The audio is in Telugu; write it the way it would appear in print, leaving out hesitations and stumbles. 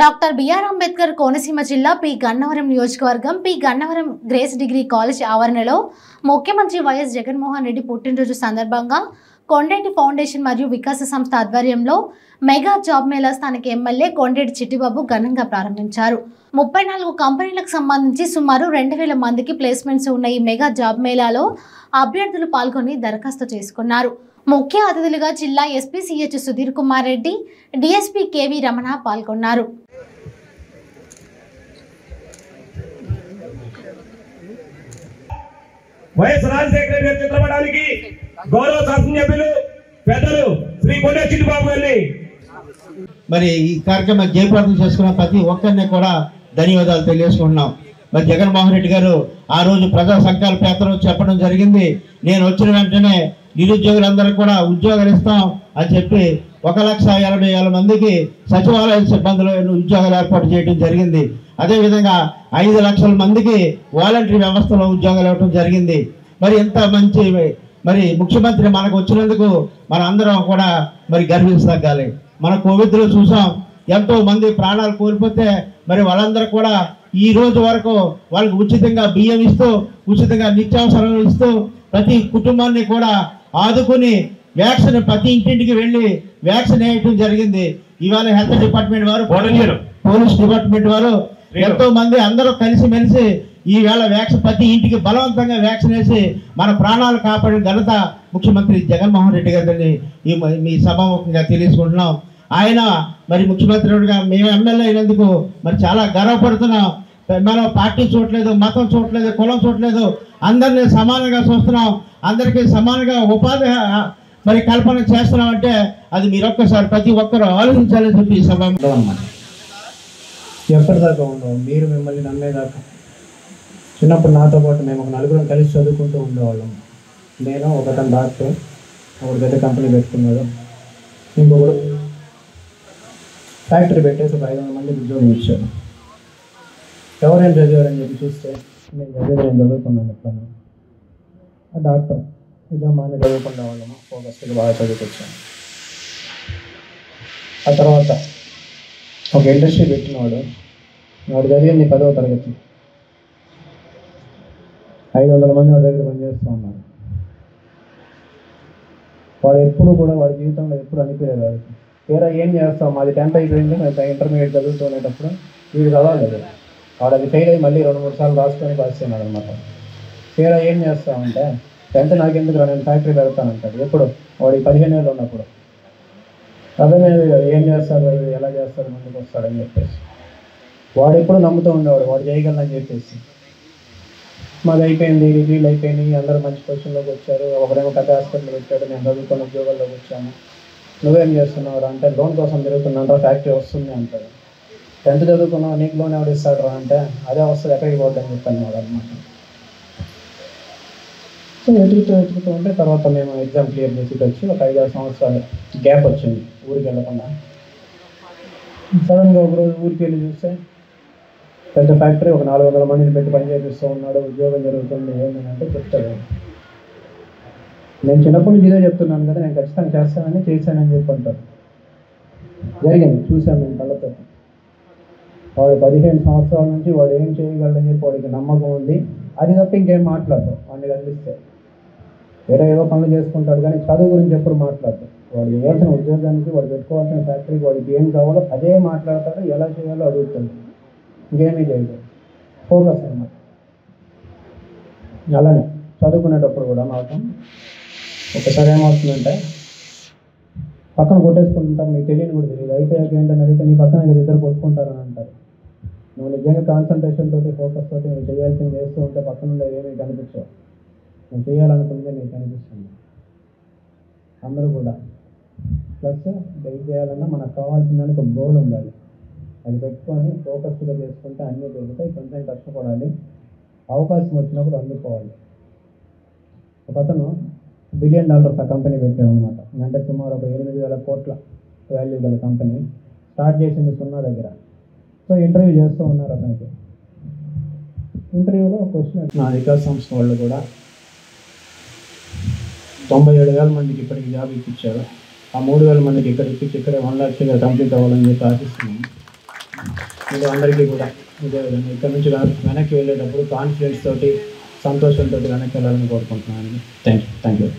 డాక్టర్ బిఆర్ అంబేద్కర్ కోనసీమ జిల్లా పి గన్నవరం నియోజకవర్గం P Gannavaram grace degree college ఆవరణలో ముఖ్యమంత్రి వైఎస్ జగన్మోహన్ రెడ్డి పుట్టినరోజు సందర్భంగా కొండేటి ఫౌండేషన్ మరియు వికాస సంస్థ ఆధ్వర్యంలో మెగా జాబ్ మేళా స్థానిక ఎమ్మెల్యే కొండేటి చిట్టిబాబు ఘనంగా ప్రారంభించారు. 34 కంపెనీలకు సంబంధించి సుమారు 2000 మందికి ప్లేస్మెంట్స్ ఉన్న ఈ మెగా జాబ్ మేళాలో అభ్యర్థులు పాల్గొని దరఖాస్తు చేసుకున్నారు. ముఖ్య అతిథులుగా జిల్లా SP CH Sudheer Kumar Reddy, DSP KV Ramana పాల్గొన్నారు. వైఎస్ రాజశేఖర రెడ్డి చిత్రపటానికి గౌరవ శాసనసభ్యులు పెద్దలు శ్రీ కొండేటి చిట్టిబాబు గారిని మరి ఈ కార్యక్రమం జయప్రదం చేసుకున్న ప్రతి ఒక్కరిని కూడా ధన్యవాదాలు తెలియజేసుకుంటున్నాం. మరి జగన్మోహన్ రెడ్డి గారు ఆ రోజు ప్రజా సంకల్ప యాత్ర చెప్పడం జరిగింది. నేను వచ్చిన వెంటనే నిరుద్యోగులందరూ కూడా ఉద్యోగాలు ఇస్తాం అని చెప్పి 1,80,000 మందికి సచివాలయ సిబ్బందిలో ఉద్యోగాలు ఏర్పాటు చేయడం జరిగింది. అదేవిధంగా 5 లక్షల మందికి వాలంటరీ వ్యవస్థలో ఉద్యోగాలు ఇవ్వడం జరిగింది. మరి ఎంత మంచి మరి ముఖ్యమంత్రి మనకు వచ్చినందుకు మన అందరం కూడా మరి గర్వించదగ్గాలి. మన కోవిడ్లో చూసాం, ఎంతో మంది ప్రాణాలు కోల్పోతే మరి వాళ్ళందరూ కూడా ఈ రోజు వరకు వాళ్ళకి ఉచితంగా బియ్యం ఇస్తూ, ఉచితంగా నిత్యావసరాలు ఇస్తూ ప్రతి కుటుంబాన్ని కూడా ఆదుకుని వ్యాక్సిన్ ప్రతి ఇంటింటికి వెళ్ళి వ్యాక్సిన్ వేయటం జరిగింది. ఇవాళ హెల్త్ డిపార్ట్మెంట్ వారు, పోలీస్ డిపార్ట్మెంట్ వారు ఎంతో మంది అందరూ కలిసిమెలిసి ఈవేళ వ్యాక్సిన్ ప్రతి ఇంటికి బలవంతంగా వ్యాక్సిన్ వేసి మన ప్రాణాలు కాపాడిన ఘనత ముఖ్యమంత్రి జగన్మోహన్ రెడ్డి గారిని మీ సభాముఖంగా తెలియజేసుకుంటున్నాం. ఆయన మరి ముఖ్యమంత్రిగా మేము ఎమ్మెల్యే అయినందుకు మరి చాలా గర్వపడుతున్నాం. మనం పార్టీ చూడలేదు, మతం చూడలేదు, కులం చూడలేదు, అందరినీ సమానంగా చూస్తున్నాం. అందరికీ సమానంగా ఉపాధి మరి కల్పన చేస్తున్నాం అంటే అది మీరు ఒక్కసారి ప్రతి ఒక్కరూ ఆలోచించాలని చెప్పి ఈ సభ అన్నమాట. ఎప్పటిదాకా ఉండవు, మీరు మిమ్మల్ని నమ్మేదాకా. చిన్నప్పుడు నాతో పాటు మేము ఒక 4 కలిసి చదువుకుంటూ ఉండేవాళ్ళం. నేను ఒకతను డాక్టర్, ఒకటి పెద్ద కంపెనీ పెట్టుకున్నాడు, ఇంకొకడు ఫ్యాక్టరీ పెట్టేసి ఒక 500 మందికి ఉద్యోగం ఇచ్చాడు. ఎవరైనా చదివారని చెప్పి చూస్తే నేను చదువుకున్నాను. ఎట్లా ఆ డాక్టర్ నిజామాన్ని చదువుకునే వాళ్ళము, ఫోకస్గా బాగా చదువుకొచ్చాను. ఆ తర్వాత ఒక ఇండస్ట్రీ పెట్టినవాడు, వాడు చదివింది 10వ తరగతి, 500 మంది వాడి దగ్గర పనిచేస్తూ ఉన్నారు. వాడు ఎప్పుడు కూడా వాడి జీవితంలో ఎప్పుడు అనిపించలేదు వాడికి తీరా ఏం చేస్తాం, మాది 10th అయిపోయింది, మేము ఇంటర్మీడియట్ చదువుతునేటప్పుడు వీడు చదవలేదు. వాడు అది ఫెయిల్ అయ్యి మళ్ళీ 2-3 సార్లు రాసుకొని పాస్ అయినాడు అనమాట. తీరా ఏం చేస్తామంటే 10th నాకెందుకు నేను ఫ్యాక్టరీ పెడతానంటాడు. ఎప్పుడు వాడి 15 ఏళ్ళు ఉన్నప్పుడు. అదే ఏం చేస్తారు, ఎలా చేస్తారు, ముందుకు వస్తాడని చెప్పేసి వాడు ఎప్పుడు నమ్ముతూ ఉండేవాడు వాడు చేయగలనని చెప్పేసి. మాది అయిపోయింది, డిగ్రీలు అయిపోయినాయి, అందరూ మంచి పొజిషన్లోకి వచ్చారు. ఒకరేమో పెద్ద హాస్పిటల్ వచ్చాడు, నేను చదువుకున్న ఉద్యోగాల్లోకి వచ్చాను. నువ్వేం చేస్తున్నావు అంటే లోన్ కోసం తిరుగుతున్నాను, ఫ్యాక్టరీ వస్తుంది అంటాడు. 10th చదువుకున్నావు, నీకు లోన్ ఎవరు ఇస్తాడు రా అంటే అదే వస్తుంది, ఎక్కడికి పోద్దని చెప్పాను వాడు అనమాట. సో వెతుకుతూ ఉంటే తర్వాత మేము ఎగ్జామ్ క్లియర్ చేసి వచ్చి ఒక 5-6 సంవత్సరాలు గ్యాప్ వచ్చింది ఊరికి వెళ్ళకుండా. సడన్గా ఒకరోజు ఊరికి వెళ్ళి చూస్తే పెద్ద ఫ్యాక్టరీ, ఒక 400 మందిని పెట్టి పని చేపిస్తూ ఉన్నాడు, ఉద్యోగం జరుగుతుంది. ఏంటంటే చెప్తాడు, నేను చిన్నప్పటి నుంచి ఇదే చెప్తున్నాను కదా, నేను ఖచ్చితంగా చేస్తానని చేశానని చెప్పి అంటాడు. జరిగింది, చూశాను నేను కళ్ళతో. వాడు 15 సంవత్సరాల నుంచి వాడు ఏం చేయగలడని చెప్పి వాడికి నమ్మకం ఉంది. అది తప్ప ఇంకేం మాట్లాడతాడు. వాడిని కనిపిస్తే వేరే ఏదో పనులు చేసుకుంటాడు కానీ చదువు గురించి ఎప్పుడు మాట్లాడతాడు. వాడు చేయాల్సిన ఉద్యోగానికి, వాడు పెట్టుకోవాల్సిన ఫ్యాక్టరీకి వాడికి ఏం కావాలో అదే మాట్లాడతాడు, ఎలా చేయాలో అడుగుతాడు, ఇంకేమీ చేయదు. ఫోకస్ అన్నమాట. అలానే చదువుకునేటప్పుడు కూడా మాత్రం ఒకసారి ఏమవుతుందంటే పక్కన కొట్టేసుకుంటుంటారు, మీకు తెలియని కూడా తెలియదు. అయిపోయాక ఏంటని అడిగితే నీ పక్కన మీరు ఇద్దరు కొట్టుకుంటారని అంటారు. నువ్వు నిజంగా కాన్సన్ట్రేషన్ తోటి, ఫోకస్ తోటి నువ్వు చేయాల్సింది చేస్తూ ఉంటే పక్కన ఉండే ఏమీ కనిపించవు. నువ్వు చేయాలనుకుంటే నీకు కనిపిస్తుంది. అందరూ కూడా ప్లస్ ఏం చేయాలన్నా మనకు కావాల్సిన దానికి ఒక గోల్ ఉండాలి. అది పెట్టుకొని ఫోకస్గా చేసుకుంటే అన్నీ దొరుకుతాయి. కొంచెం కష్టపడాలి, అవకాశం వచ్చినప్పుడు అందుకోవాలి. ఒక అతను $1 బిలియన్ కంపెనీ పెట్టాడు అనమాట. అంటే సుమారు ఒక 8,000 కోట్ల వాల్యూ గల కంపెనీ. స్టార్ట్ చేసింది 0 దగ్గర. సో ఇంటర్వ్యూ చేస్తూ ఉన్నారు అతనికి. ఇంటర్వ్యూలో క్వశ్చన్, నా వికాస్ సంస్థ వాళ్ళు కూడా 97,000 మందికి ఇప్పటికి జాబ్ ఇప్పించారు. ఆ 3,000 మందికి ఇక్కడ ఇప్పించి ఇక్కడే 1 లక్ష కంప్లీట్ అవ్వాలని చెప్పి ఆశిస్తున్నాము. మీలో అందరికీ కూడా ఇదే విధంగా ఇక్కడ నుంచి వెనక్కి వెళ్ళేటప్పుడు కాన్ఫిడెన్స్ తోటి సంతోషంతో వెనక్కి వెళ్ళాలని కోరుకుంటున్నాను. Thank you.